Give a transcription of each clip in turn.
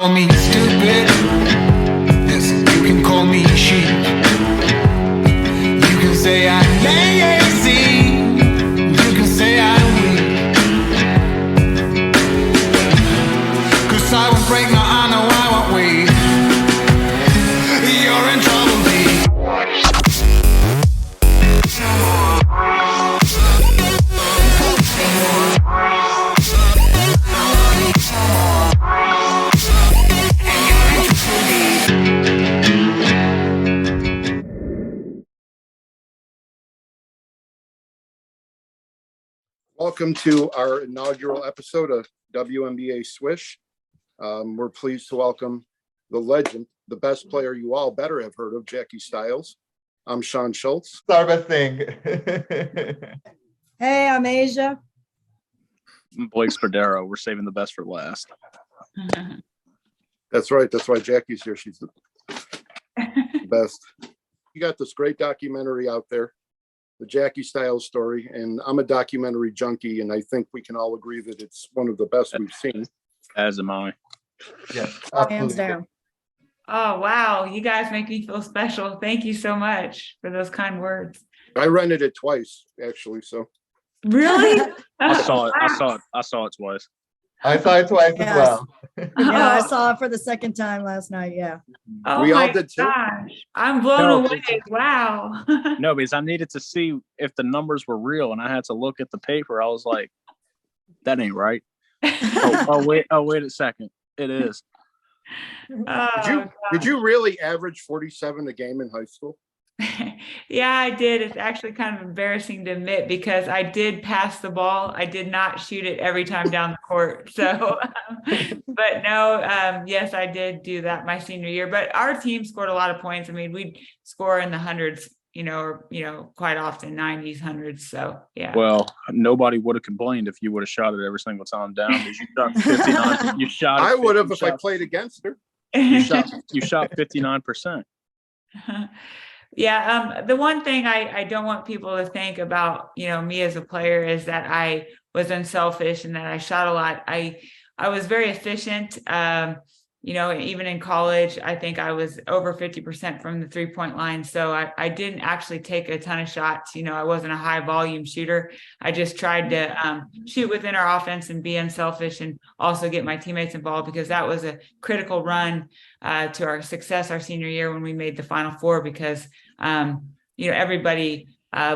Call me stupid, yes, you can call me sheep. You can say I'm lazy, you can say I'm weak. 'Cause I won't break, no, I know I won't wait. You're in trouble, babe. Welcome to our inaugural episode of WNBA Swish. We're pleased to welcome the legend, the best player you all better have heard of, Jackie Stiles. I'm Sean Schultz. Sarva Singh. Hey, I'm Asia. Blake Spadero. We're saving the best for last. That's right. That's why Jackie's here. She's the best. You got this great documentary out there, the Jackie Stiles story, and I'm a documentary junkie, and I think we can all agree that it's one of the best we've seen. As am I. Yes, Hands absolutely. down. Oh, wow. You guys make me feel special. Thank you so much for those kind words. I rented it twice, actually, so. Really? I saw it. I saw it twice. I saw it twice Yes. as well. Yeah, I saw it for the second time last night. Yeah. Oh We all my did too. gosh. I'm blown No, away. Wow. No, because I needed to see if the numbers were real, and I had to look at the paper. I was like, "That ain't right." Oh wait a second. It is. Did you really average 47 a game in high school? Yeah, I did. It's actually kind of embarrassing to admit because I did pass the ball. I did not shoot it every time down the court. So, but no, yes, I did do that my senior year. But our team scored a lot of points. I mean, we'd score in the hundreds, quite often 90s, hundreds. So, yeah. Well, nobody would have complained if you would have shot it every single time down. Because you shot 59. You shot. I would have you if I shot- played against her. You shot 59%. Yeah, the one thing I don't want people to think about, me as a player is that I was unselfish and that I shot a lot. I was very efficient. Even in college, I think I was over 50% from the 3-point line. So I didn't actually take a ton of shots. I wasn't a high volume shooter. I just tried to shoot within our offense and be unselfish and also get my teammates involved, because that was a critical run to our success our senior year when we made the Final Four, because, everybody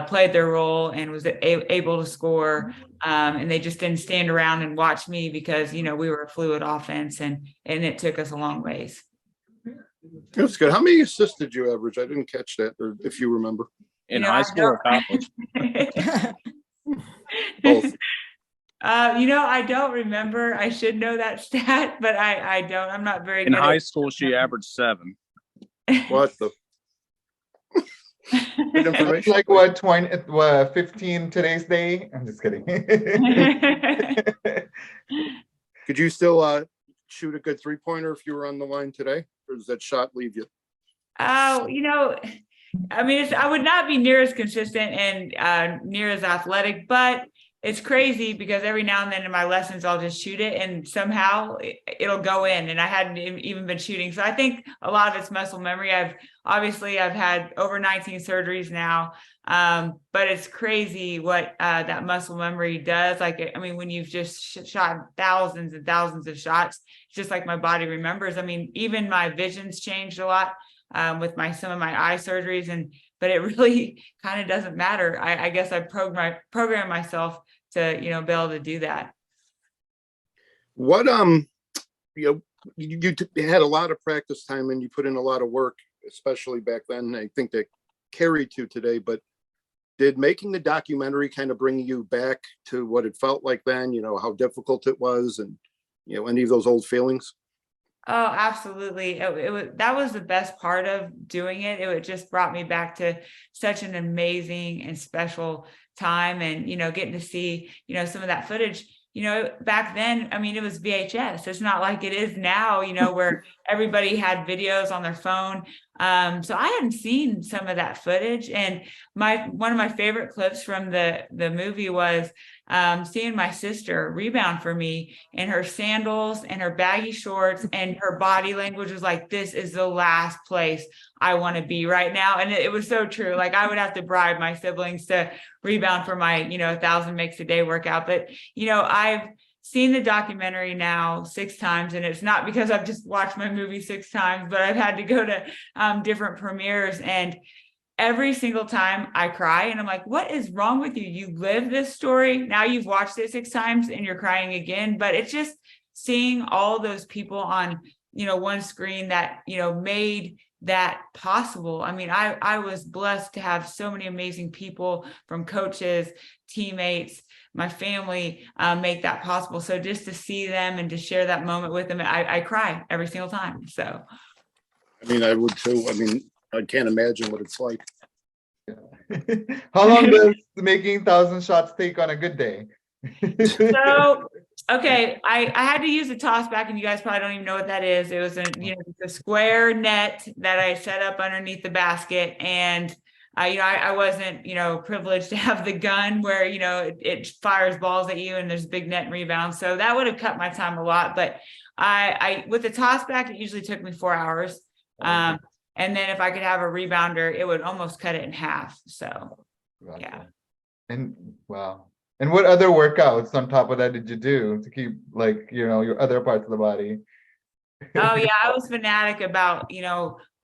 played their role and was able to score. And they just didn't stand around and watch me because, we were a fluid offense and it took us a long ways. That's good. How many assists did you average? I didn't catch that, or if you remember. In high school or college? Both. I don't remember. I should know that stat, but I don't. I'm not very In good. high school, she averaged 7. What the? Good It's information. like what, 15 today's day? I'm just kidding. Could you still shoot a good 3-pointer if you were on the line today, or does that shot leave you? Oh, I would not be near as consistent and near as athletic, but it's crazy because every now and then in my lessons, I'll just shoot it and somehow it'll go in, and I hadn't even been shooting. So I think a lot of it's muscle memory. I've had over 19 surgeries now. But it's crazy what that muscle memory does. When you've just shot thousands and thousands of shots, it's just like my body remembers. Even my vision's changed a lot with some of my eye surgeries, but it really kind of doesn't matter. I guess I program myself to, be able to do that. What you had a lot of practice time and you put in a lot of work, especially back then. I think that carried to today, but did making the documentary kind of bring you back to what it felt like then, how difficult it was, and any of those old feelings? Oh, absolutely. That was the best part of doing it. It just brought me back to such an amazing and special time, and, getting to see, some of that footage. Back then, it was VHS. It's not like it is now, where everybody had videos on their phone. So I hadn't seen some of that footage. And one of my favorite clips from the movie was, seeing my sister rebound for me in her sandals and her baggy shorts, and her body language was like, this is the last place I want to be right now. And it was so true. Like, I would have to bribe my siblings to rebound for my, 1,000 makes a day workout. But, I've seen the documentary now 6 times, and it's not because I've just watched my movie 6 times, but I've had to go to different premieres, and every single time I cry, and I'm like, what is wrong with you? You live this story. Now you've watched it 6 times and you're crying again. But it's just seeing all those people on, one screen that, made that possible. I mean, I was blessed to have so many amazing people, from coaches, teammates, my family, make that possible. So just to see them and to share that moment with them, I cry every single time. So, I mean, I would too. I mean, I can't imagine what it's like. How long does making 1,000 shots take on a good day? So, okay, I had to use a toss back, and you guys probably don't even know what that is. It was a square net that I set up underneath the basket, and I wasn't privileged to have the gun where it fires balls at you and there's big net and rebound. So that would have cut my time a lot. But I with the toss back, it usually took me 4 hours. And then if I could have a rebounder, it would almost cut it in half. So, Gotcha. yeah. And wow. And what other workouts on top of that did you do to keep, like, your other parts of the body? Oh yeah, I was fanatic about,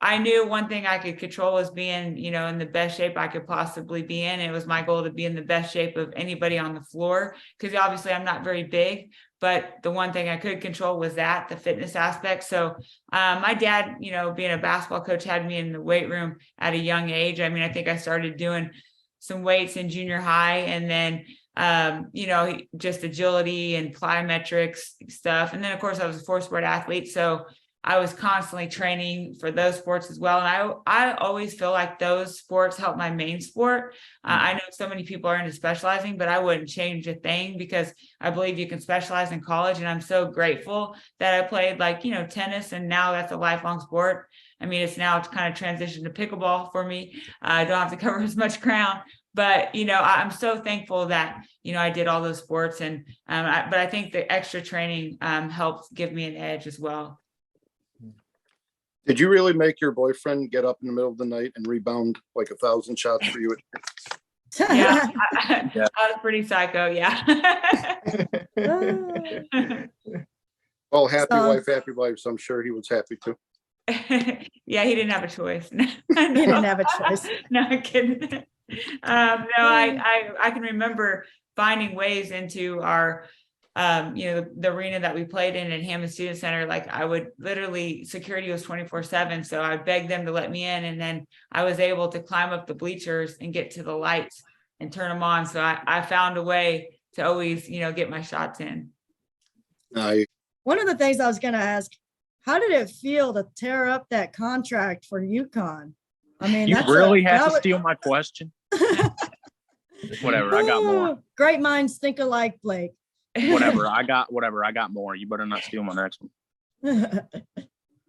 I knew one thing I could control was being, in the best shape I could possibly be in. It was my goal to be in the best shape of anybody on the floor, because obviously I'm not very big, but the one thing I could control was the fitness aspect. So my dad, being a basketball coach, had me in the weight room at a young age. I mean, I think I started doing some weights in junior high, and then just agility and plyometrics stuff. And then of course I was a 4-sport athlete, so I was constantly training for those sports as well. And I always feel like those sports help my main sport. I know so many people are into specializing, but I wouldn't change a thing, because I believe you can specialize in college. And I'm so grateful that I played tennis, and now that's a lifelong sport. I mean, it's kind of transitioned to pickleball for me. I don't have to cover as much ground. But, I'm so thankful that, I did all those sports. And but I think the extra training helped give me an edge as well. Did you really make your boyfriend get up in the middle of the night and rebound like 1,000 shots for you? Yeah, I was pretty psycho. Yeah. Well, happy So- wife, happy life. So I'm sure he was happy too. Yeah, he didn't have a choice. He didn't have a choice. No, I'm kidding. No, I can remember finding ways into our the arena that we played in at Hammond Student Center. Like, I would literally, security was 24/7, so I begged them to let me in, and then I was able to climb up the bleachers and get to the lights and turn them on. So I found a way to always get my shots in. One of the things I was going to ask, how did it feel to tear up that contract for UConn? I mean, You that's really had that to was- steal my question. Whatever, I got more. Great minds think alike, Blake. Whatever, I got more. You better not steal my next one.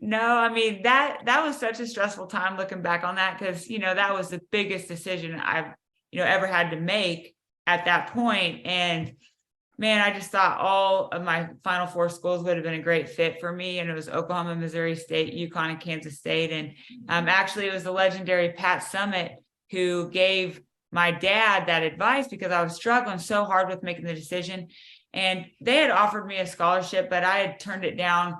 No, I mean, that was such a stressful time looking back on that, because that was the biggest decision I've ever had to make at that point. And man, I just thought all of my Final Four schools would have been a great fit for me. And it was Oklahoma, Missouri State, UConn, and Kansas State. And actually, it was the legendary Pat Summitt who gave my dad that advice, because I was struggling so hard with making the decision. And they had offered me a scholarship, but I had turned it down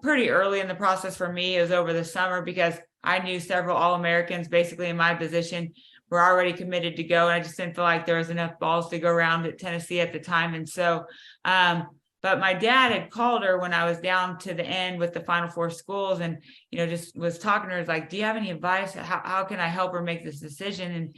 pretty early in the process. For me, it was over the summer, because I knew several All-Americans basically in my position were already committed to go. And I just didn't feel like there was enough balls to go around at Tennessee at the time. And so, but my dad had called her when I was down to the end with the Final Four schools, and, just was talking to her, like, do you have any advice? How can I help her make this decision? And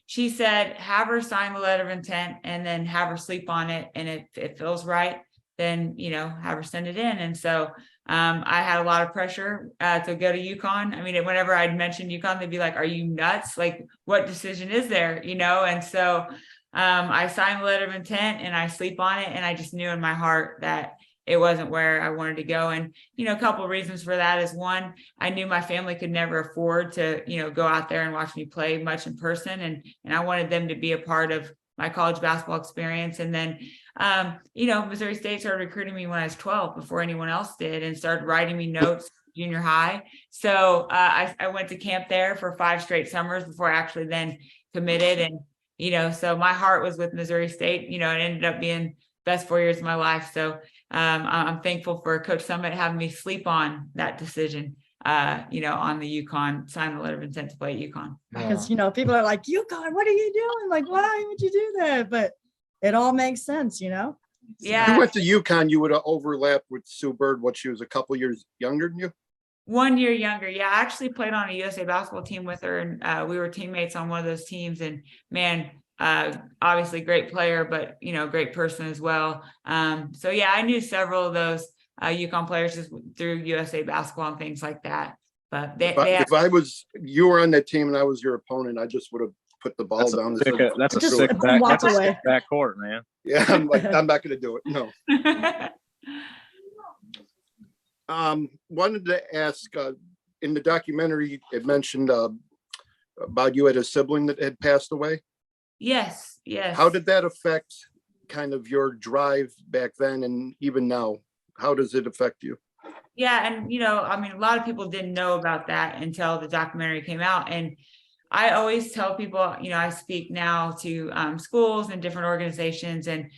she said, have her sign the letter of intent, and then have her sleep on it. And if it feels right, then, have her send it in. And so I had a lot of pressure to go to UConn. I mean, whenever I'd mention UConn, they'd be like, are you nuts? Like, what decision is there? And so I signed the letter of intent, and I sleep on it. And I just knew in my heart that it wasn't where I wanted to go. And, a couple of reasons for that is, one, I knew my family could never afford to, go out there and watch me play much in person. And I wanted them to be a part of my college basketball experience. And then, Missouri State started recruiting me when I was 12 before anyone else did, and started writing me notes junior high. So I went to camp there for 5 straight summers before I actually then committed. And, so my heart was with Missouri State, it ended up being best 4 years of my life. So I'm thankful for Coach Summit having me sleep on that decision, on the UConn, sign the letter of intent to play at UConn. Because, people are like, UConn, what are you doing? Like, why would you do that? But it all makes sense, Yeah. If you went to UConn, you would have overlapped with Sue Bird, what, she was a couple years younger than you? 1 year younger. Yeah, I actually played on a USA basketball team with her, and we were teammates on one of those teams. And man, obviously great player, but great person as well. So yeah, I knew several of those UConn players just through USA basketball and things like that. But If I was, you were on that team and I was your opponent, I just would have put the ball That's down. a Just sick back. walk That's a away. sick back court, man. Yeah, I'm like, I'm not going to do it. No. Wanted to ask, in the documentary, it mentioned about you had a sibling that had passed away. Yes. How did that affect kind of your drive back then and even now? How does it affect you? Yeah. And, a lot of people didn't know about that until the documentary came out. And I always tell people, I speak now to schools and different organizations. And,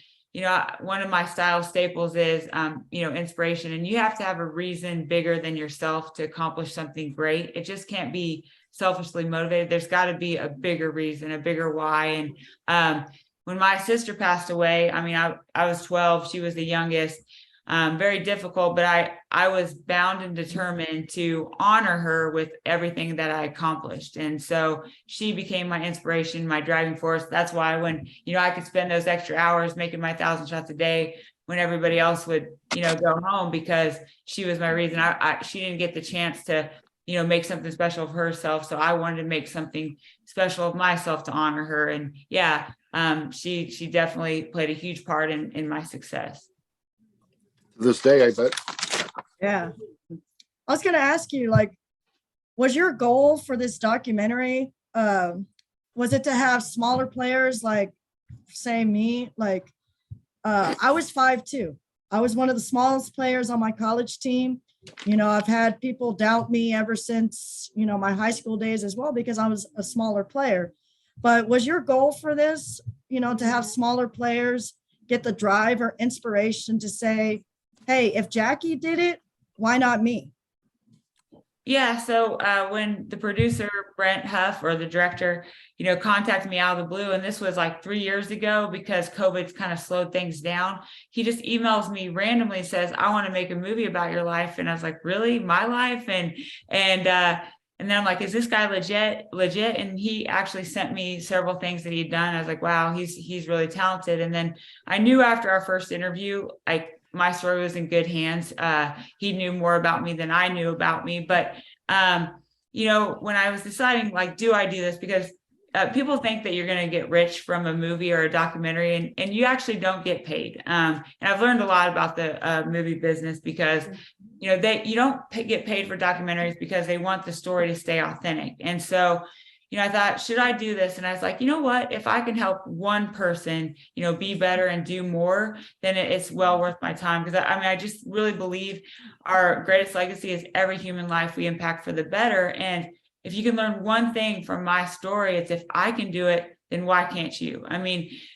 one of my style staples is, inspiration. And you have to have a reason bigger than yourself to accomplish something great. It just can't be selfishly motivated. There's got to be a bigger reason, a bigger why. And when my sister passed away, I was 12, she was the youngest. Very difficult, but I was bound and determined to honor her with everything that I accomplished. And so she became my inspiration, my driving force. That's why when, I could spend those extra hours making my 1,000 shots a day when everybody else would, go home, because she was my reason. She didn't get the chance to, make something special of herself. So I wanted to make something special of myself to honor her. And yeah, she definitely played a huge part in my success. This day, I bet. Yeah. I was going to ask you, like, was your goal for this documentary, was it to have smaller players like, say, me? Like, I was 5'2". I was one of the smallest players on my college team. I've had people doubt me ever since, my high school days as well, because I was a smaller player. But was your goal for this, to have smaller players get the drive or inspiration to say, hey, if Jackie did it, why not me? Yeah. So when the producer, Brent Huff, or the director, contacted me out of the blue, and this was like 3 years ago because COVID's kind of slowed things down. He just emails me randomly, says, I want to make a movie about your life. And I was like, really? My life? And then I'm like, is this guy legit? And he actually sent me several things that he'd done. I was like, wow, he's really talented. And then I knew after our first interview, my story was in good hands. He knew more about me than I knew about me. But, when I was deciding, like, do I do this? Because people think that you're going to get rich from a movie or a documentary, and you actually don't get paid. And I've learned a lot about the movie business, because, you don't get paid for documentaries because they want the story to stay authentic. And so, I thought, should I do this? And I was like, you know what, if I can help one person, be better and do more, then it's well worth my time. Because I just really believe our greatest legacy is every human life we impact for the better. And if you can learn one thing from my story, it's, if I can do it, then why can't you?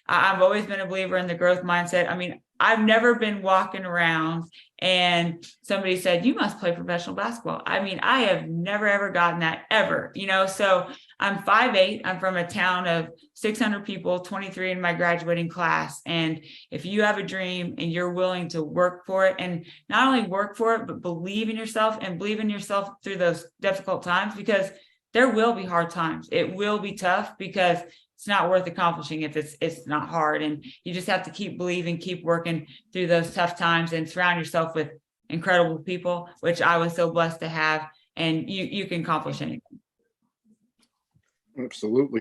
I've always been a believer in the growth mindset. I've never been walking around and somebody said, you must play professional basketball. I have never, ever gotten that, ever, so I'm 5'8". I'm from a town of 600 people, 23 in my graduating class. And if you have a dream and you're willing to work for it, and not only work for it, but believe in yourself, and believe in yourself through those difficult times, because there will be hard times. It will be tough, because it's not worth accomplishing if it's not hard. And you just have to keep believing, keep working through those tough times, and surround yourself with incredible people, which I was so blessed to have. And you can accomplish anything. Absolutely.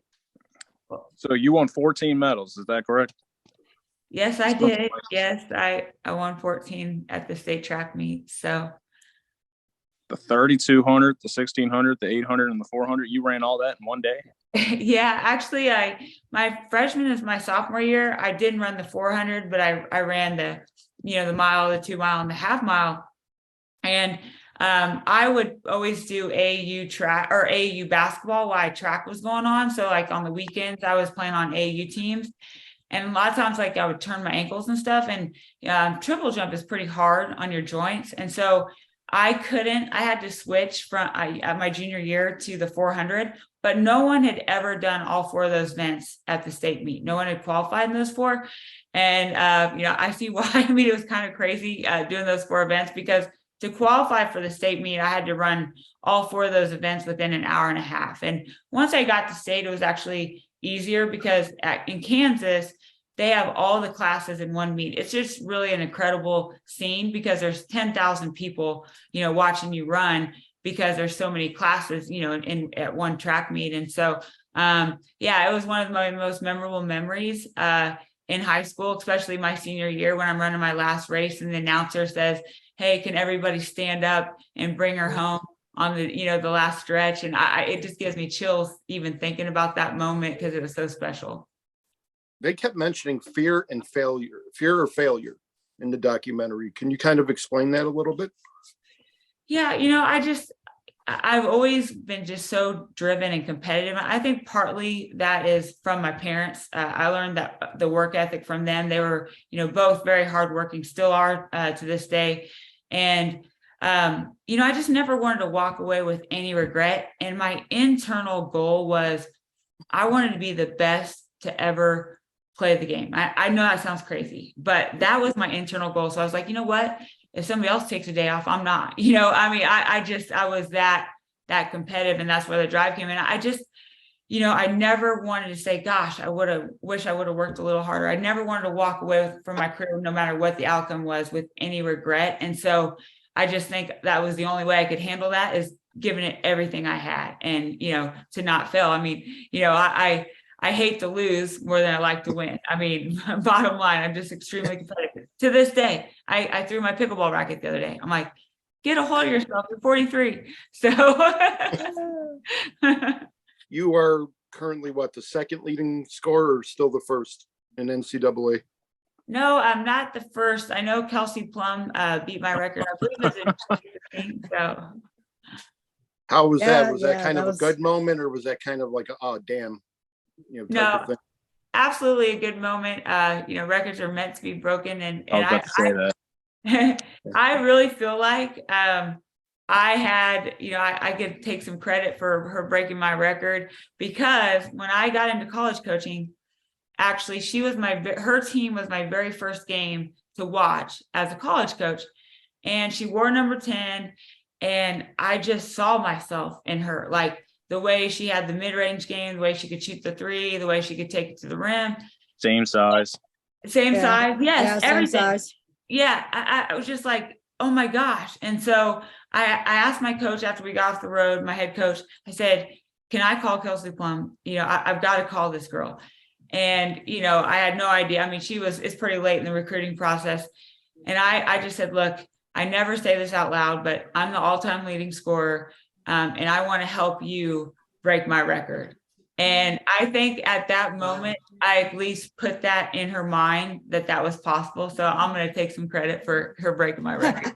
So you won 14 medals, is that correct? Yes, I did. Yes, I won 14 at the state track meet. So The 3,200, the 1,600, the 800, and the 400. You ran all that in one day. Yeah, actually, my freshman is my sophomore year. I didn't run the 400, but I ran the, the mile, the 2 mile, and the half mile. And I would always do AAU track or AAU basketball while track was going on. So like on the weekends, I was playing on AAU teams. And a lot of times, like I would turn my ankles and stuff. And triple jump is pretty hard on your joints. And so I had to switch from at my junior year to the 400, but no one had ever done all 4 of those events at the state meet. No one had qualified in those 4. And, I see why. I mean, it was kind of crazy doing those 4 events, because to qualify for the state meet, I had to run all 4 of those events within an hour and a half. And once I got to state, it was actually easier because in Kansas, they have all the classes in one meet. It's just really an incredible scene because there's 10,000 people, watching you run because there's so many classes, at one track meet. And so, it was one of my most memorable memories in high school, especially my senior year when I'm running my last race and the announcer says, "Hey, can everybody stand up and bring her home on the, the last stretch?" And it just gives me chills even thinking about that moment because it was so special. They kept mentioning fear or failure in the documentary. Can you kind of explain that a little bit? Yeah, I've always been just so driven and competitive. I think partly that is from my parents. I learned that the work ethic from them. They were, both very hardworking, still are to this day. And, I just never wanted to walk away with any regret. And my internal goal was I wanted to be the best to ever play the game. I know that sounds crazy, but that was my internal goal. So I was like, you know what? If somebody else takes a day off, I'm not, I was that competitive, and that's where the drive came in. I never wanted to say, gosh, wish I would have worked a little harder. I never wanted to walk away from my career, no matter what the outcome was, with any regret. And so I just think that was the only way I could handle that, is giving it everything I had and, to not fail. I mean, I hate to lose more than I like to win. I mean, bottom line, I'm just extremely competitive. To this day, I threw my pickleball racket the other day. I'm like, get a hold of yourself. You're 43. So You are currently the second leading scorer, or still the first in NCAA? No, I'm not the first. I know Kelsey Plum beat my record. I believe it was in 2015. So How was that? Yeah, Was that yeah, kind that of was- a good moment, or was that kind of like oh damn, type No. of thing? absolutely a good moment. Records are meant to be broken, and I was about to say that. I really feel like I had, I could take some credit for her breaking my record, because when I got into college coaching, actually her team was my very first game to watch as a college coach, and she wore number 10, and I just saw myself in her, like the way she had the mid-range game, the way she could shoot the 3, the way she could take it to the rim. Same size. Same Yeah. size, yes, Yeah, same everything. size. Yeah, I was just like, oh my gosh. And so I asked my coach after we got off the road, my head coach, I said, can I call Kelsey Plum? I've got to call this girl. And, I had no idea. I mean, it's pretty late in the recruiting process. And I just said, look, I never say this out loud, but I'm the all-time leading scorer. And I want to help you break my record. And I think at that moment, I at least put that in her mind that was possible. So I'm going to take some credit for her breaking my record.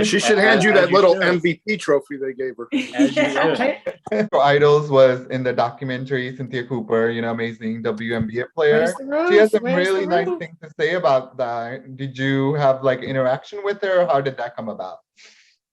She should hand you that little MVP trophy they gave her. As you should. Her idols was in the documentary, Cynthia Cooper, amazing WNBA player. Where's the roof? She has some Where's really the nice roof? things to say about that. Did you have interaction with her? How did that come about?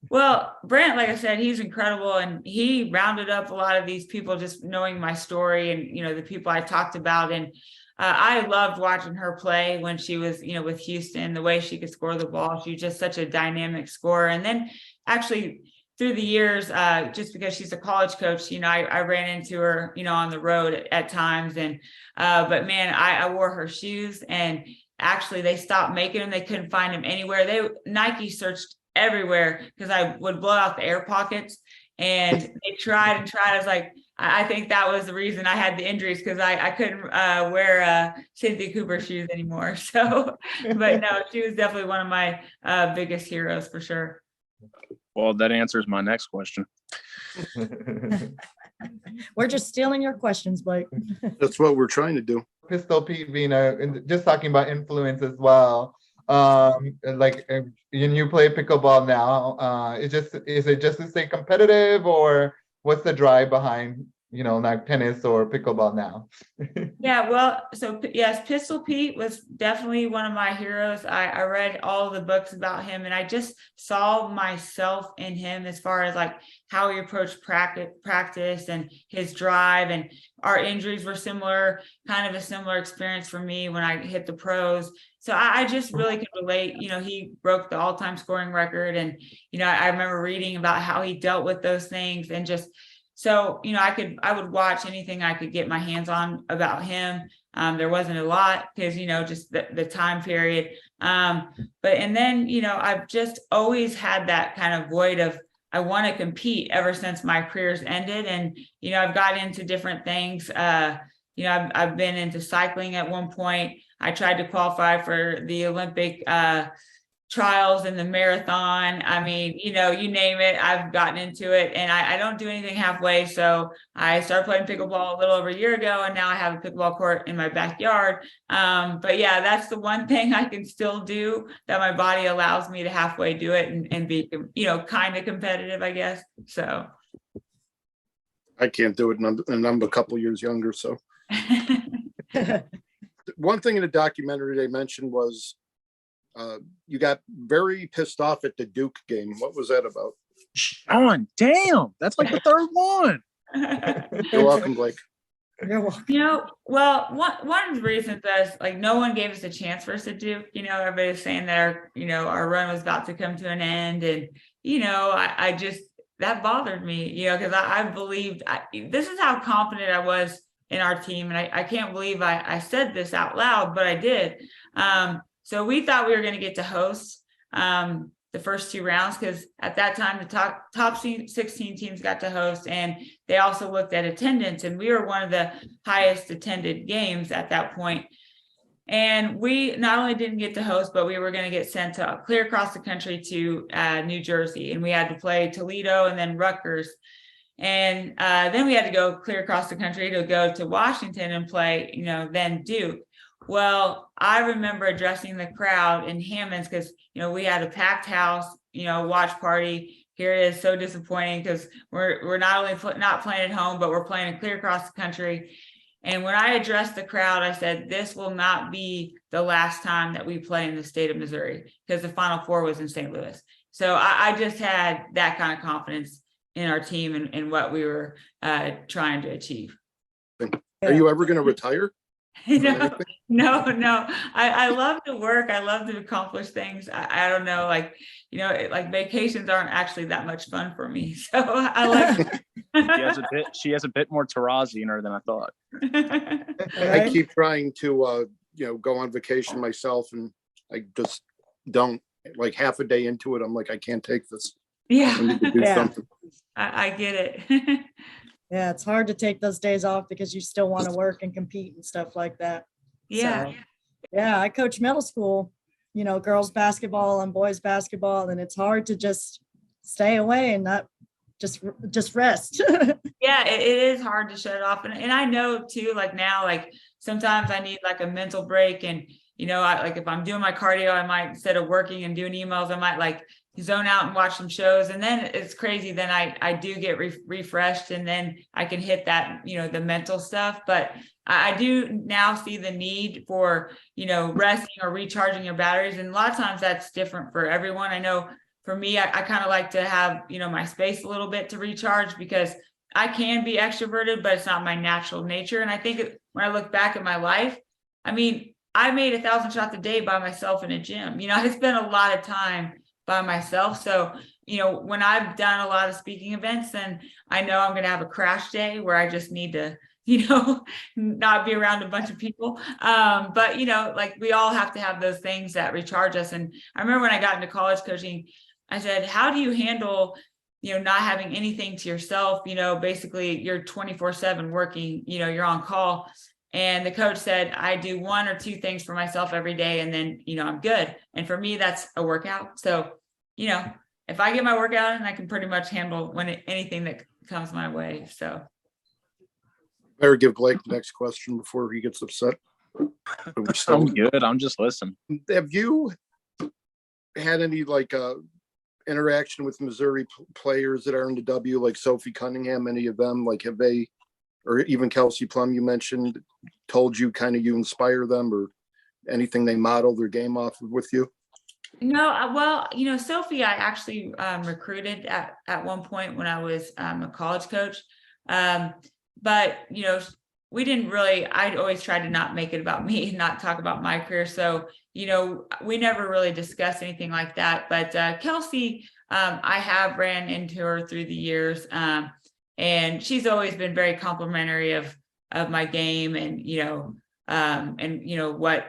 Well, Brent, like I said, he's incredible, and he rounded up a lot of these people just knowing my story and, the people I talked about. And I loved watching her play when she was, with Houston, the way she could score the ball. She's just such a dynamic scorer. And then actually through the years, just because she's a college coach, I ran into her, on the road at times. And but man, I wore her shoes, and actually they stopped making them. They couldn't find them anywhere. Nike searched everywhere because I would blow out the air pockets, and they tried and tried. I was like, I think that was the reason I had the injuries, because I couldn't wear Cynthia Cooper shoes anymore. So, but no, she was definitely one of my biggest heroes for sure. Well, that answers my next question. We're just stealing your questions, Blake. That's what we're trying to do. Pistol Pete being and just talking about influence as well. Like when you play pickleball now, is it just to stay competitive, or what's the drive behind, like tennis or pickleball now? Yeah, well, so yes, Pistol Pete was definitely one of my heroes. I read all the books about him, and I just saw myself in him as far as like how he approached practice and his drive, and our injuries were similar, kind of a similar experience for me when I hit the pros. So I just really could relate. He broke the all-time scoring record, and I remember reading about how he dealt with those things, and just so, I would watch anything I could get my hands on about him. There wasn't a lot because, just the time period. And then, I've just always had that kind of void of, I want to compete ever since my careers ended. And, I've got into different things. I've been into cycling at one point. I tried to qualify for the Olympic trials and the marathon. I mean, you name it, I've gotten into it, and I don't do anything halfway. So I started playing pickleball a little over a year ago, and now I have a pickleball court in my backyard. But yeah, that's the one thing I can still do that my body allows me to halfway do it and be, kind of competitive, I guess. So I can't do it, and I'm a couple years younger. So one thing in the documentary they mentioned was you got very pissed off at the Duke game. What was that about? Sean, damn, that's like the third one. You're welcome, Blake. You're welcome. Well, one of the reasons is like no one gave us a chance for us to do. Everybody was saying that our run was about to come to an end, and I just, that bothered me, because I believed this is how confident I was in our team, and I can't believe I said this out loud, but I did. So we thought we were going to get to host the first two rounds, because at that time the top 16 teams got to host, and they also looked at attendance, and we were one of the highest attended games at that point. And we not only didn't get to host, but we were going to get sent to clear across the country to New Jersey, and we had to play Toledo and then Rutgers. And then we had to go clear across the country to go to Washington and play, then Duke. Well, I remember addressing the crowd in Hammonds because, we had a packed house, watch party. Here it is, so disappointing because we're not only not playing at home, but we're playing clear across the country. And when I addressed the crowd, I said, this will not be the last time that we play in the state of Missouri, because the Final Four was in St. Louis. So I just had that kind of confidence in our team and what we were trying to achieve. Are you ever going to retire? No. I love to work. I love to accomplish things. I don't know, like vacations aren't actually that much fun for me. So I like. She has a bit more Tarazi in her than I thought. I keep trying to, go on vacation myself, and I just don't. Like half a day into it, I'm like, I can't take this. Yeah, I need to do something. I get it. Yeah, it's hard to take those days off because you still want to work and compete and stuff like that. Yeah. So, yeah, I coach middle school, girls basketball and boys basketball, and it's hard to just stay away and not just rest. Yeah, it is hard to shut it off. And I know too, like now, like sometimes I need like a mental break, and like if I'm doing my cardio, I might, instead of working and doing emails, I might like zone out and watch some shows, and then it's crazy. Then I do get refreshed, and then I can hit that, the mental stuff. But I do now see the need for, resting or recharging your batteries. And a lot of times that's different for everyone. I know for me, I kind of like to have, my space a little bit to recharge, because I can be extroverted, but it's not my natural nature. And I think when I look back at my life, I mean, I made 1,000 shots a day by myself in a gym. I spent a lot of time by myself. So, when I've done a lot of speaking events, then I know I'm going to have a crash day where I just need to, not be around a bunch of people. But, like we all have to have those things that recharge us. And I remember when I got into college coaching, I said, how do you handle, not having anything to yourself? Basically you're 24/7 working, you're on call. And the coach said, I do 1 or 2 things for myself every day, and then, I'm good. And for me, that's a workout. So, if I get my workout in, I can pretty much handle anything that comes my way. So. Better give Blake the next question before he gets upset. I'm good. I'm just listening. Have you had any like interaction with Missouri players that are in the W, like Sophie Cunningham? Any of them, like, have they, or even Kelsey Plum, you mentioned, told you kind of you inspire them, or anything they model their game off of with you? No, well, Sophie, I actually recruited at one point when I was a college coach. But, we didn't really, I'd always tried to not make it about me and not talk about my career. So, we never really discussed anything like that. But Kelsey, I have ran into her through the years. And she's always been very complimentary of my game and, what,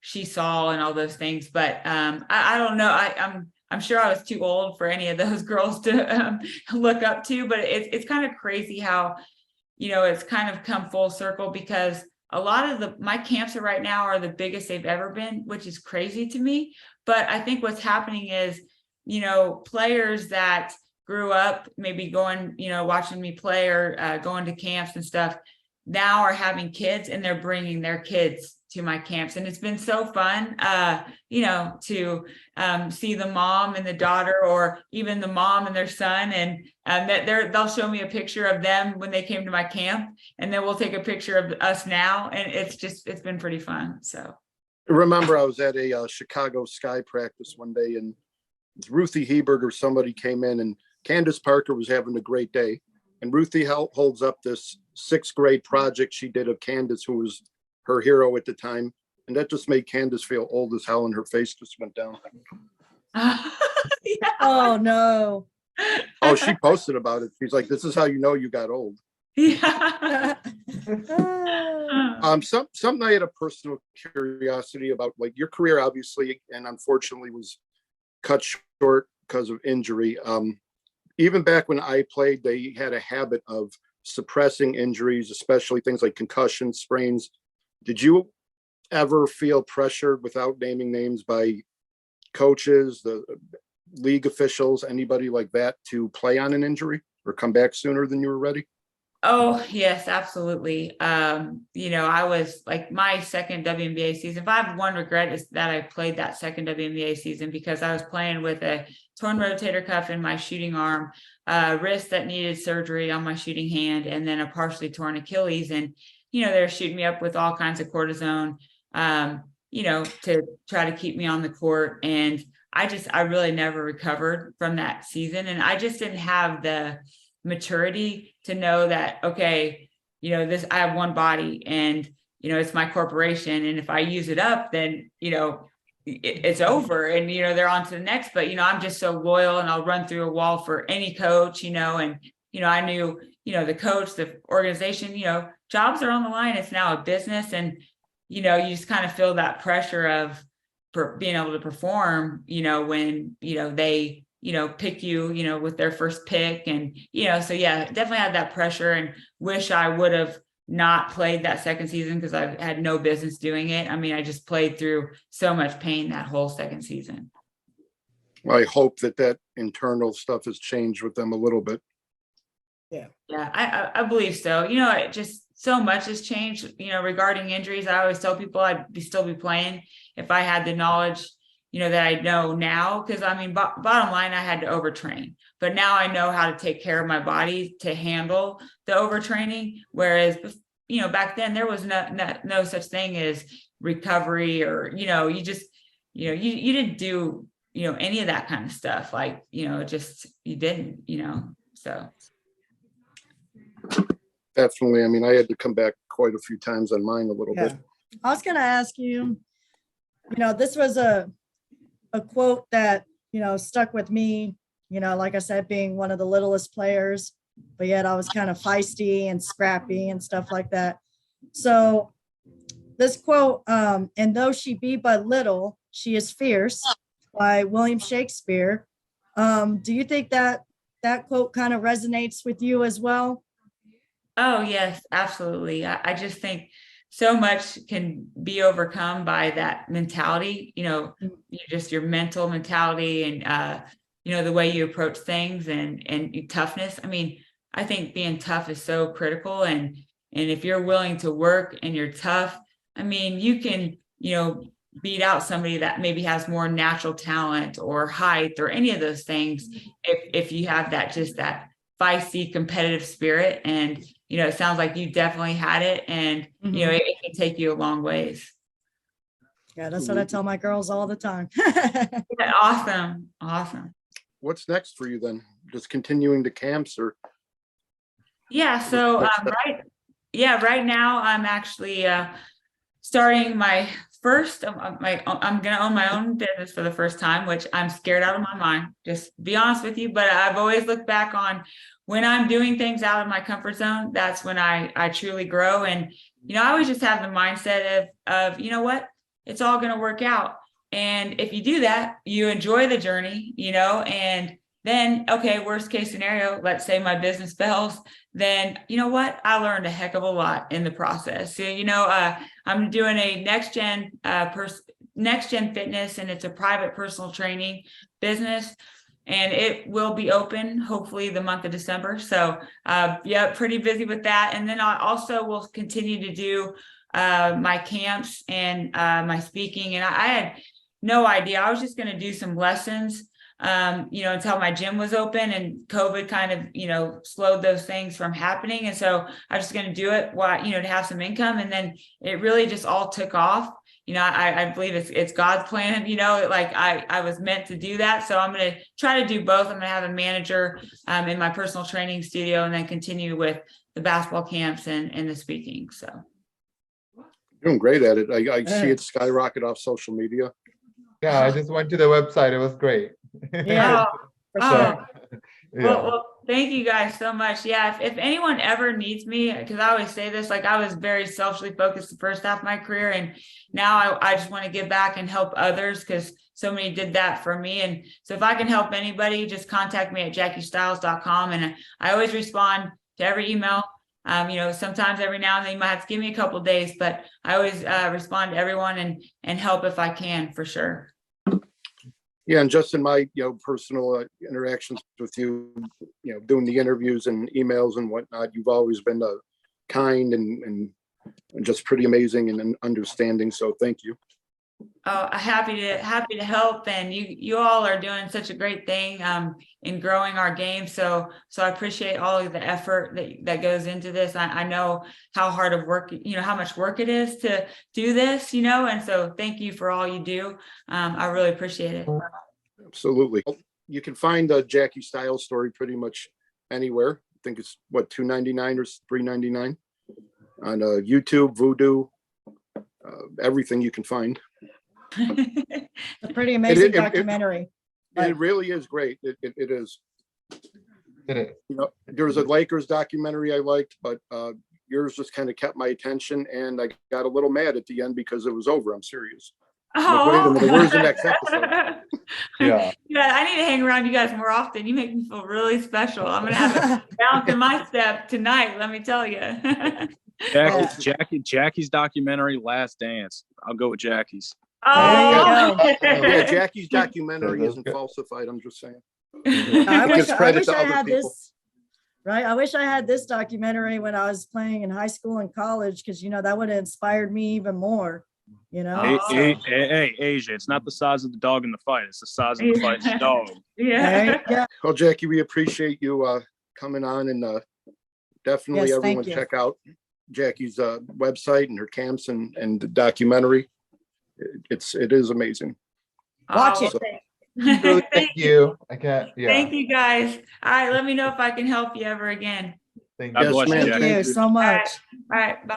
she saw and all those things. But I don't know. I'm sure I was too old for any of those girls to look up to, but it's kind of crazy how, it's kind of come full circle, because a lot of my camps right now are the biggest they've ever been, which is crazy to me. But I think what's happening is, players that grew up maybe going, watching me play or going to camps and stuff, now are having kids and they're bringing their kids to my camps. And it's been so fun, to see the mom and the daughter, or even the mom and their son. And that they'll show me a picture of them when they came to my camp, and then we'll take a picture of us now. And it's been pretty fun. So I remember I was at a Chicago Sky practice one day, and Ruthie Hebert or somebody came in, and Candace Parker was having a great day. And Ruthie holds up this 6th grade project she did of Candace, who was her hero at the time. And that just made Candace feel old as hell, and her face just went down. yeah. Oh, no. Oh, she posted about it. She's like, this is how you know you got old. Yeah. Something I had a personal curiosity about, like, your career, obviously, and unfortunately was cut short because of injury. Even back when I played, they had a habit of suppressing injuries, especially things like concussions, sprains. Did you ever feel pressured, without naming names, by coaches, the league officials, anybody like that, to play on an injury or come back sooner than you were ready? Oh, yes, absolutely. I was like, my second WNBA season, if I have one regret, is that I played that second WNBA season, because I was playing with a torn rotator cuff in my shooting arm, wrist that needed surgery on my shooting hand, and then a partially torn Achilles. And, they're shooting me up with all kinds of cortisone, to try to keep me on the court. And I really never recovered from that season. And I just didn't have the maturity to know that, okay, I have one body, and, it's my corporation. And if I use it up, then, it's over, and, they're on to the next. But, I'm just so loyal, and I'll run through a wall for any coach, and, I knew, the coach, the organization, jobs are on the line. It's now a business. And, you just kind of feel that pressure of being able to perform, when, they, pick you, with their first pick. And, so yeah, definitely had that pressure, and wish I would have not played that second season, because I had no business doing it. I mean, I just played through so much pain that whole second season. I hope that internal stuff has changed with them a little bit. Yeah, I believe so. It just, so much has changed, regarding injuries. I always tell people I'd still be playing if I had the knowledge, that I know now. Because I mean, bottom line, I had to overtrain, but now I know how to take care of my body to handle the overtraining. Whereas, back then there was no such thing as recovery, or, you just, you didn't do, any of that kind of stuff. Like, just, you didn't, so. Definitely. I mean, I had to come back quite a few times on mine a little bit. I was going to ask you, this was a quote that, stuck with me, like I said, being one of the littlest players, but yet I was kind of feisty and scrappy and stuff like that. So this quote, and though she be but little, she is fierce, by William Shakespeare. Do you think that quote kind of resonates with you as well? Oh, yes, absolutely. I just think so much can be overcome by that mentality, just your mental mentality, and, the way you approach things and your toughness. I mean, I think being tough is so critical. And if you're willing to work and you're tough, I mean, you can, beat out somebody that maybe has more natural talent or height or any of those things. If you have that feisty competitive spirit, and, it sounds like you definitely had it, and, it can take you a long ways. Yeah, that's what I tell my girls all the time. Yeah, awesome. Awesome. What's next for you then? Just continuing the camps or? Yeah. So, right now I'm actually, starting my first, I'm going to own my own business for the first time, which I'm scared out of my mind, just be honest with you. But I've always looked back on when I'm doing things out of my comfort zone, that's when I truly grow. And, I always just have the mindset of, you know what, it's all going to work out. And if you do that, you enjoy the journey, and then, okay, worst case scenario, let's say my business fails, then you know what? I learned a heck of a lot in the process. So, I'm doing a next gen fitness, and it's a private personal training business, and it will be open hopefully the month of December. So, pretty busy with that. And then I also will continue to do my camps and my speaking. And I had no idea. I was just going to do some lessons, until my gym was open, and COVID kind of, slowed those things from happening. And so I was just going to do it while, to have some income. And then it really just all took off. I believe it's God's plan, like I was meant to do that. So I'm going to try to do both. I'm going to have a manager in my personal training studio, and then continue with the basketball camps and the speaking. So. Doing great at it. I see it skyrocket off social media. Yeah, I just went to the website. It was great. Yeah, for sure. Well, thank you guys so much. Yeah, if anyone ever needs me, because I always say this, like I was very selfishly focused the first half of my career, and now I just want to give back and help others, because so many did that for me. And so if I can help anybody, just contact me at JackieStiles.com, and I always respond to every email. Sometimes every now and then you might have to give me a couple of days, but I always respond to everyone and help if I can, for sure. Yeah, and just in my personal interactions with you, doing the interviews and emails and whatnot, you've always been kind and just pretty amazing and understanding. So thank you. Oh, happy to help, and you all are doing such a great thing in growing our game. So I appreciate all of the effort that goes into this. I know how hard of work, how much work it is to do this, and so thank you for all you do. I really appreciate it. Absolutely. You can find the Jackie Stiles story pretty much anywhere. I think it's $2.99 or $3.99 on YouTube, Vudu, everything you can find. A pretty amazing documentary. It really is great. It is. It is. There was a Lakers documentary I liked, but yours just kind of kept my attention, and I got a little mad at the end because it was over. I'm serious. Oh, wait a minute, where's the next episode? Yeah. I need to hang around you guys more often. You make me feel really special. I'm gonna have a bounce in my step tonight, let me tell you. Jackie's documentary, Last Dance. I'll go with Jackie's. Oh, Yeah, Jackie's documentary isn't falsified. I'm just saying. I wish I other had people. this. Right. I wish I had this documentary when I was playing in high school and college, because, that would have inspired me even more, Hey, Asia, it's not the size of the dog in the fight. It's the size of the fight's dog. Yeah. Well, Jackie, we appreciate you coming on, and definitely Yes, everyone thank you. check out Jackie's website and her camps and the documentary. It is amazing. Watch it. Really, thank you. I can't. Yeah. Thank you guys. All right, let me know if I can help you ever again. Thank God you. bless you, ma'am. Jackie. Thank you so much. All right, bye.